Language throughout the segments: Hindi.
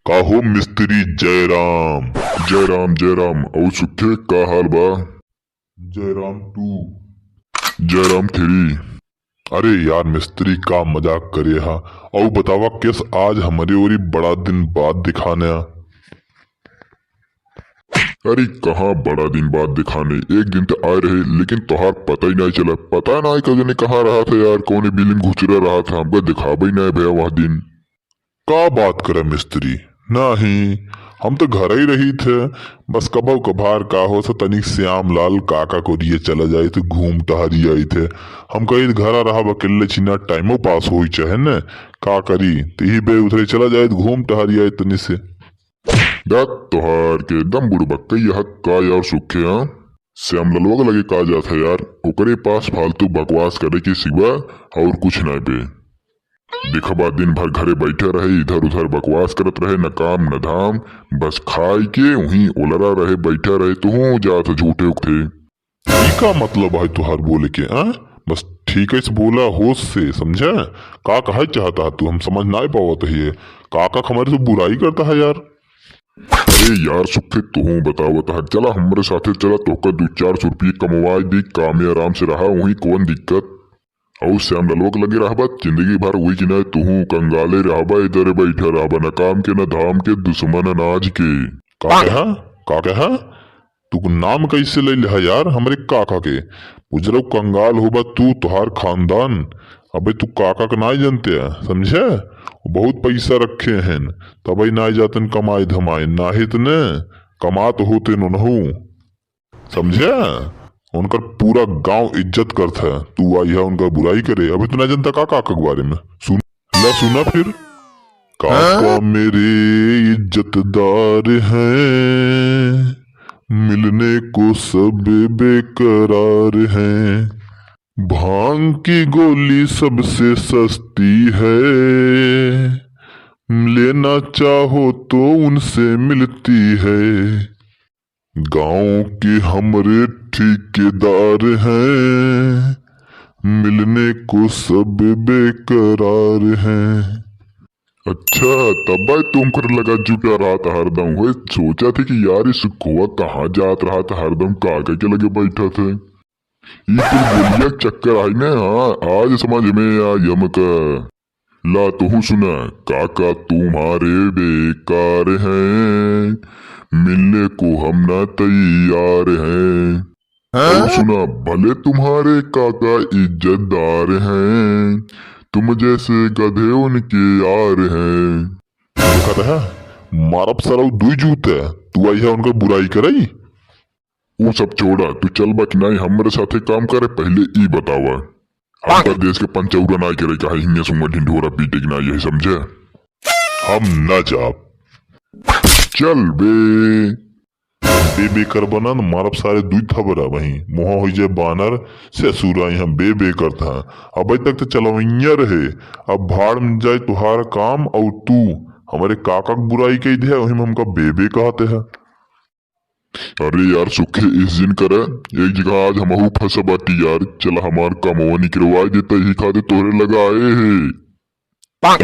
काहो मिस्त्री जयराम। जयराम जयराम और सुखे का हाल बा। Jairam two, Jairam three. अरे यार मिस्त्री का मजाक करे हा। और बतावा किस आज हमारे ओरी बड़ा दिन बाद दिखाने आ। अरे कहाँ बड़ा दिन बाद दिखाने, एक दिन तो आए रहे लेकिन तोहार पता ही नहीं चला। पता नहीं कजने कहाँ रहा था यार, कौन बिलिंग घुचरा रहा था, हमको दिखावा ही नहीं भैया वह दिन। का बात करे मिस्त्री, नहीं हम तो घर ही रही थे। बस कभो कभार का हो सा तनिक श्याम लाल काका को लिए चला जाए तो घूम टहरी आई थे। हम कहीं घर रहा अकेले छिना टाइमो पास हो चाहे न का करी ती बे उधरे चला जाए तो घूम टहरी आए तनि से। तोहार के एकदम बुड़बक यह का यार सुखे। हाँ श्याम ललवा लगे का जाता यार, ओकरे पास फालतू बकवास करे के सिवा और कुछ नहीं बे। देखबा दिन भर घरे बैठे रहे, इधर उधर बकवास करत रहे, न काम न धाम, बस खाए के वहीं ओलरा रहे बैठा रहे। तू जात झूठे उठे का मतलब है तुहार बोले के। आ? बस ठीक है बोला होश से, समझा का कहा चाहता है तू, हम समझ ना पावत है। काका हमारे से बुराई करता है यार। अरे यार सुखे तू बतावत है, चला हमारे साथे चला, तो 2-400 रुपये कमवा दी, काम में आराम से रहा, वही कौन दिक्कत। और श्याम ललोक लगे रहा जिंदगी भर वही कि न तू कंगाले रहा, इधर बैठा रहा, न काम के न धाम के, दुश्मन अनाज के। का कहा तू नाम कैसे ले लिया यार हमारे काका के। उजरो कंगाल होबा तू तुहार खानदान। अबे तू काका का ना जानते है, समझे बहुत पैसा रखे हैं, तब ना जातन कमाए धमाए, ना हित न कमात होते नहू, समझे। उनका पूरा गांव इज्जत करता है, तू आई है उनका बुराई करे। अभी तू ना जानता काका के बारे में। सुना फिर काका मेरे इज्जतदार हैं, मिलने को सब बेकरार हैं, भांग की गोली सबसे सस्ती है, लेना चाहो तो उनसे मिलती है, गांव के हमरे ठेकेदार हैं, मिलने को सब बेकरार हैं। अच्छा तब तुम कर लगा चुका रहा था हरदम, वो सोचा थी कि यार इस खोआ कहाँ जात रहा था, हरदम काका के लगे बैठा थे। ये तो बोलिया चक्कर आई ना। हाँ आज समझ में आ यमका। ला तू सुना, काका तुम्हारे बेकार हैं, मिलने को हम ना तैयार हैं। और सुना भले तुम्हारे काका इज्जतदार हैं, तुम जैसे गधे उनके यार हैं। कहता है मारब सराउ दुई जूते, तू आई है उनका बुराई करई। वो सब छोड़ा, तू चल बा कि नहीं हमारे साथे काम करे, पहले ई बतावा हमारा देश के पंचौरा ना करे का हिंगे सुंगा ढिंढोरा पीटे की ना, यही समझे। हम न जा चल बे कर बना न मारब सारे दुई थबरा वही मुहा हो जाए बानर से सूरा यहाँ बे करता। अब तक तो चलवैया रहे, अब भाड़ में जाए तुहार काम, और तू हमारे काका की बुराई कही दे वही हमका बे कहते हैं। अरे यार सुखे इस दिन करे एक जगह आज हम फंसा बाटी यार, चला हमार कमवा निकलवा देता ही खाते तोरे लगा आए है।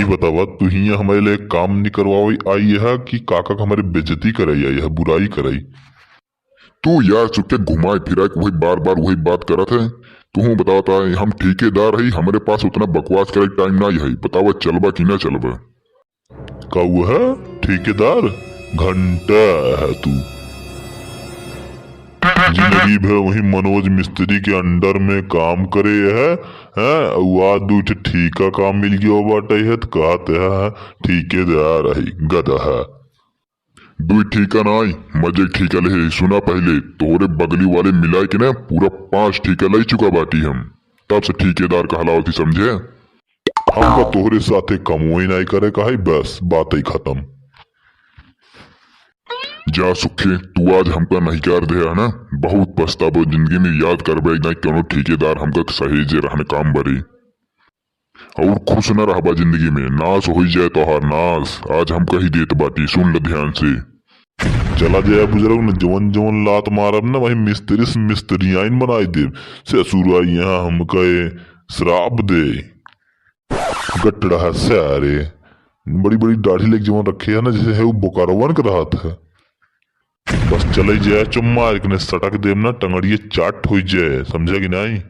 बतावा तू ही हमारे लिए काम नहीं करवाई आई है कि काका हमारे बेइज्जती कराई आई है, बुराई कराई। तू यार सुखे घुमाए फिरा वही बार बार वही बात करत है। तू बताता है हम ठेकेदार है, हमारे पास उतना बकवास करे टाइम नहीं है, बतावा चलबा कि ना चलबा। का है ठेकेदार घंटा है तू, जिंदगी भर वही मनोज मिस्त्री के अंडर में काम करे है, दू ठीका काम मिल गया बाटे है तो कहते है ठेकेदार है, गधा है। दुई ठीका नाई मजे ठीका ले सुना, पहले तोरे बगली वाले मिला के ना पूरा 5 ठीका ले चुका बाटी हम, तब से ठेकेदार कहलावती समझे। हम तोहरे साथे कमोई नहीं करे कहा, बस बात ही खत्म। जा सुखे तू आज हमका नहीं कर दे है ना, बहुत पछताबो जिंदगी में, याद करबे ना क्यों ठेकेदार हमका सहेजे रहने काम बरी, और खुश न रहबा जिंदगी में, नाश हो जाए तो हर नाश आज हम कही देत बाटी, सुन ल ध्यान से। चला जाए बुजुर्ग न जवन लात मारब न वही मिस्त्री से मिस्त्रियाइन बनाई दे, ससुरा यहाँ हमका श्राप दे गटड़ा सारे। बड़ी बड़ी दाढ़ी लेके जवन रखे है ना, जैसे है वो बोकारोवन के रहा था। बस चले जाए चुम्मा एक ने सटक देम ना टंगड़िए चाट हो जाए, समझा कि नहीं।